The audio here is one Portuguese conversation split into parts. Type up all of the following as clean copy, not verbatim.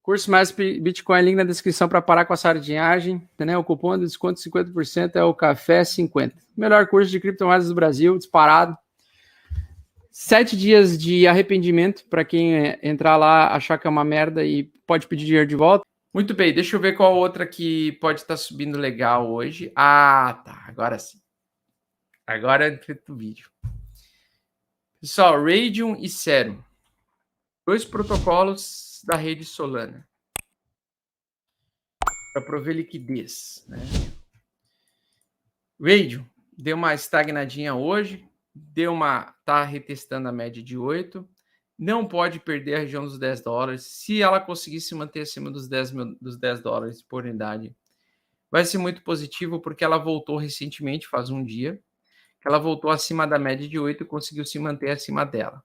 Curso mais Bitcoin, link na descrição para parar com a sardinhagem. Né? O cupom de desconto de 50% é o Café 50. Melhor curso de criptomoedas do Brasil, disparado. 7 dias de arrependimento para quem entrar lá, achar que é uma merda e pode pedir dinheiro de volta. Muito bem, deixa eu ver qual outra que pode estar subindo legal hoje. Ah, tá, agora sim. Agora é feito o vídeo. Pessoal, Raydium e Serum. 2 protocolos da rede Solana. Para prover liquidez, né? Raydium deu uma estagnadinha hoje, tá retestando a média de 8, não pode perder a região dos $10. Se ela conseguir se manter acima dos $10 por unidade, vai ser muito positivo, porque ela voltou recentemente, faz um dia, que ela voltou acima da média de 8 e conseguiu se manter acima dela,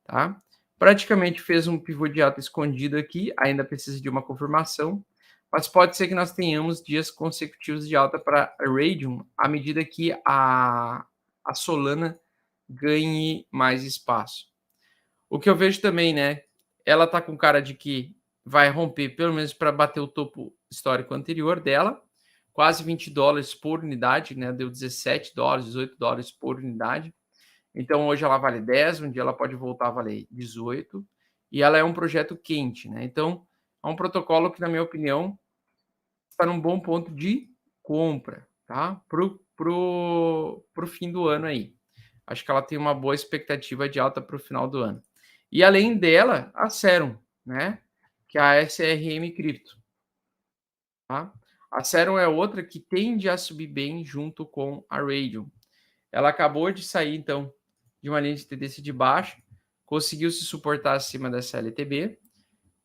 tá? Praticamente fez um pivô de alta escondido aqui, ainda precisa de uma confirmação, mas pode ser que nós tenhamos dias consecutivos de alta para a Raydium, à medida que a Solana ganhe mais espaço. O que eu vejo também, né? Ela tá com cara de que vai romper, pelo menos para bater o topo histórico anterior dela, quase $20 por unidade, né? Deu $17, $18 por unidade. Então hoje ela vale 10, um dia ela pode voltar a valer 18, e ela é um projeto quente, né? Então é um protocolo que, na minha opinião, está num bom ponto de compra, tá? Pro fim do ano aí. Acho que ela tem uma boa expectativa de alta para o final do ano. E além dela, a Serum, né? Que é a SRM Crypto. Tá? A Serum é outra que tende a subir bem junto com a Raydium. Ela acabou de sair, então, de uma linha de tendência de baixa, conseguiu se suportar acima dessa LTB,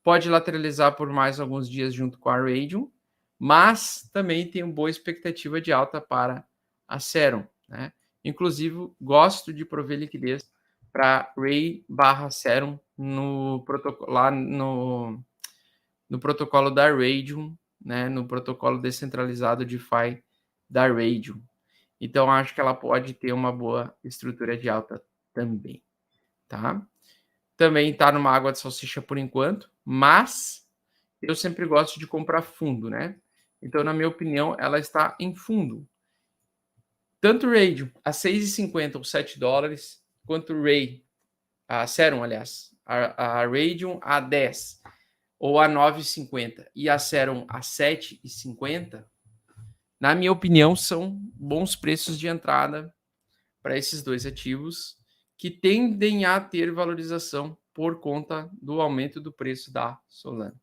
pode lateralizar por mais alguns dias junto com a Raydium, mas também tem uma boa expectativa de alta para a Serum, né? Inclusive, gosto de prover liquidez para Ray/Serum lá no protocolo da Raydium, né? No protocolo descentralizado DeFi da Raydium. Então, acho que ela pode ter uma boa estrutura de alta também, tá? Também está numa água de salsicha por enquanto, mas eu sempre gosto de comprar fundo, né? Então, na minha opinião, ela está em fundo. Tanto o Raydium a 6,50 ou $7, quanto o a Serum, aliás, a Raydium a 10 ou a 9,50 e a Serum a 7,50, na minha opinião, são bons preços de entrada para esses dois ativos que tendem a ter valorização por conta do aumento do preço da Solana,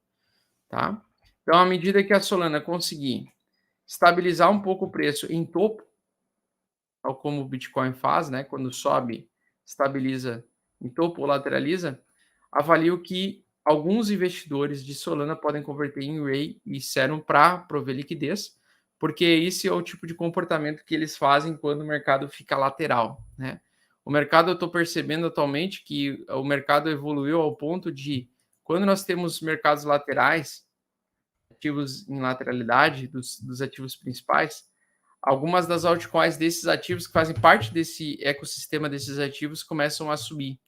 tá? Então, à medida que a Solana conseguir estabilizar um pouco o preço em topo, tal como o Bitcoin faz, né? Quando sobe, estabiliza em topo ou lateraliza, avalio que alguns investidores de Solana podem converter em Ray e Serum para prover liquidez, porque esse é o tipo de comportamento que eles fazem quando o mercado fica lateral, né? O mercado, eu estou percebendo atualmente que o mercado evoluiu ao ponto de, quando nós temos mercados laterais, ativos em lateralidade dos ativos principais, algumas das altcoins desses ativos que fazem parte desse ecossistema desses ativos começam a subir.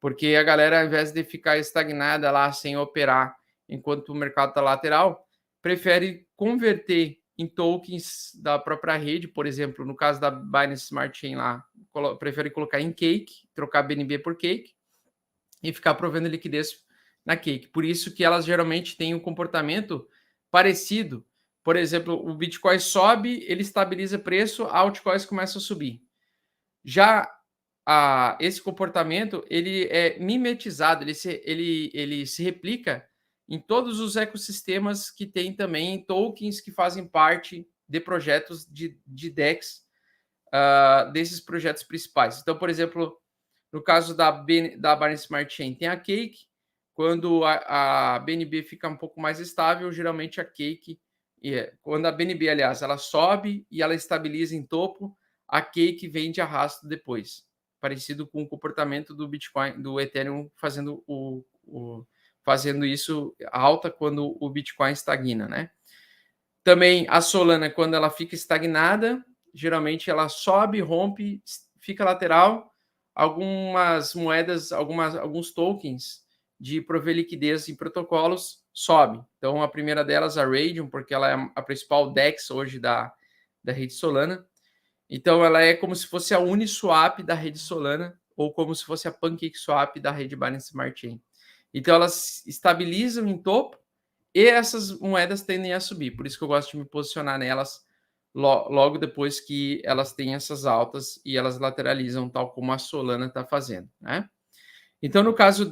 Porque a galera, ao invés de ficar estagnada lá sem operar enquanto o mercado está lateral, prefere converter em tokens da própria rede, por exemplo, no caso da Binance Smart Chain lá, prefere colocar em Cake, trocar BNB por Cake e ficar provendo liquidez na Cake. Por isso que elas geralmente têm um comportamento parecido. Por exemplo, o Bitcoin sobe, ele estabiliza preço, a altcoins começa a subir. Já esse comportamento, ele é mimetizado, ele se replica em todos os ecossistemas que tem também tokens que fazem parte de projetos de DEX, desses projetos principais. Então, por exemplo, no caso da Binance Smart Chain, tem a Cake. Quando a BNB fica um pouco mais estável, geralmente a Cake, quando a BNB, aliás, ela sobe e ela estabiliza em topo, a Cake vem de arrasto depois. Parecido com o comportamento do Bitcoin, do Ethereum fazendo isso alta quando o Bitcoin estagna, né? Também a Solana, quando ela fica estagnada, geralmente ela sobe, rompe, fica lateral. Algumas moedas, alguns tokens de prover liquidez em protocolos sobe. Então, a primeira delas, a Raydium, porque ela é a principal DEX hoje da rede Solana. Então, ela é como se fosse a Uniswap da rede Solana ou como se fosse a PancakeSwap da rede Binance Smart Chain. Então, elas estabilizam em topo e essas moedas tendem a subir. Por isso que eu gosto de me posicionar nelas logo depois que elas têm essas altas e elas lateralizam, tal como a Solana está fazendo, né? Então, no caso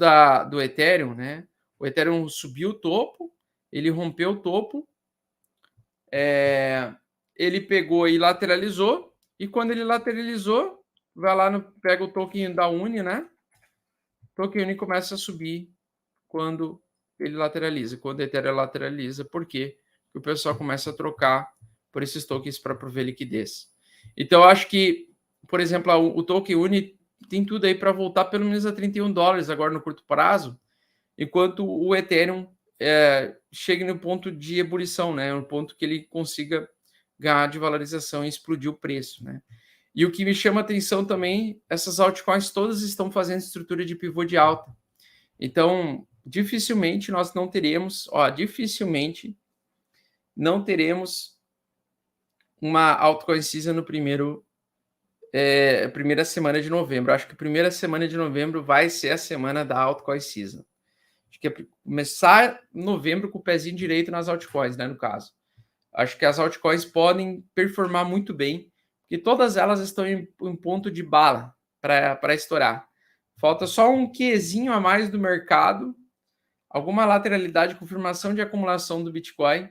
do Ethereum, né? O Ethereum subiu o topo, ele rompeu o topo, ele pegou e lateralizou, e quando ele lateralizou, vai lá, pega o token da Uni, né? O token Uni começa a subir quando ele lateraliza. Quando o Ethereum lateraliza, por quê? Porque o pessoal começa a trocar por esses tokens para prover liquidez. Então, eu acho que, por exemplo, o token Uni tem tudo aí para voltar pelo menos a $31 agora no curto prazo, enquanto o Ethereum chegue no ponto de ebulição, né? No ponto que ele consiga ganhar de valorização e explodir o preço, né? E o que me chama atenção também, essas altcoins todas estão fazendo estrutura de pivô de alta. Então, dificilmente nós não teremos, dificilmente não teremos uma altcoin season no primeira semana de novembro. Acho que a primeira semana de novembro vai ser a semana da altcoin season. Acho que é começar novembro com o pezinho direito nas altcoins, né, no caso. Acho que as altcoins podem performar muito bem, porque todas elas estão em ponto de bala para estourar. Falta só um quezinho a mais do mercado, alguma lateralidade, confirmação de acumulação do Bitcoin,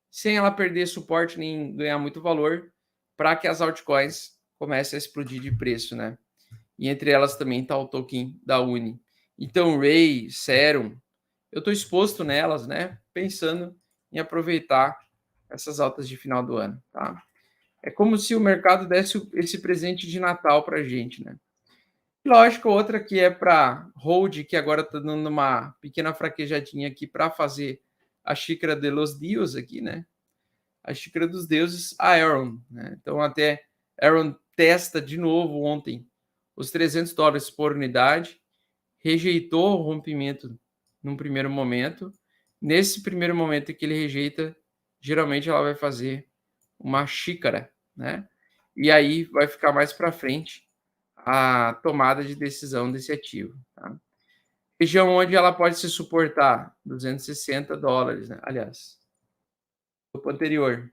sem ela perder suporte nem ganhar muito valor, para que as altcoins comecem a explodir de preço, né? E entre elas também está o token da Uni. Então, Ray, Serum, eu estou exposto nelas, né? Pensando em aproveitar essas altas de final do ano, tá? É como se o mercado desse esse presente de Natal para a gente, né? Lógico, outra que é para hold, que agora está dando uma pequena fraquejadinha aqui para fazer a xícara de los dios aqui, né? A xícara dos deuses, a Aaron, né? Então, até Aaron testa de novo ontem os $300 por unidade, rejeitou o rompimento num primeiro momento. Nesse primeiro momento que ele rejeita, geralmente ela vai fazer uma xícara, né? E aí vai ficar mais para frente a tomada de decisão desse ativo, tá? Região onde ela pode se suportar, $260, né? Aliás, o anterior.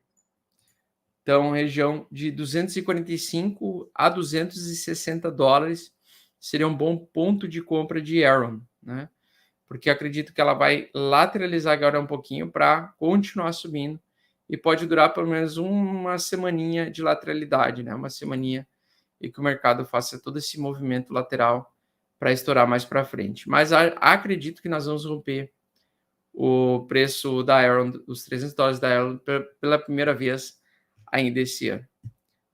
Então, região de 245 a $260 seria um bom ponto de compra de Aaron, né? Porque acredito que ela vai lateralizar agora um pouquinho para continuar subindo e pode durar pelo menos uma semaninha de lateralidade, né? Uma semaninha e que o mercado faça todo esse movimento lateral para estourar mais para frente. Mas acredito que nós vamos romper o preço da Aaron, os $300 da Aaron pela primeira vez ainda esse ano,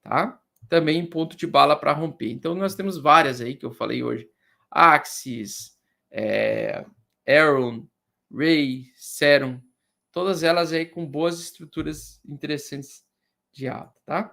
tá? Também ponto de bala para romper. Então, nós temos várias aí que eu falei hoje. Axis, Aaron, Ray, Serum, todas elas aí com boas estruturas interessantes de alta, tá?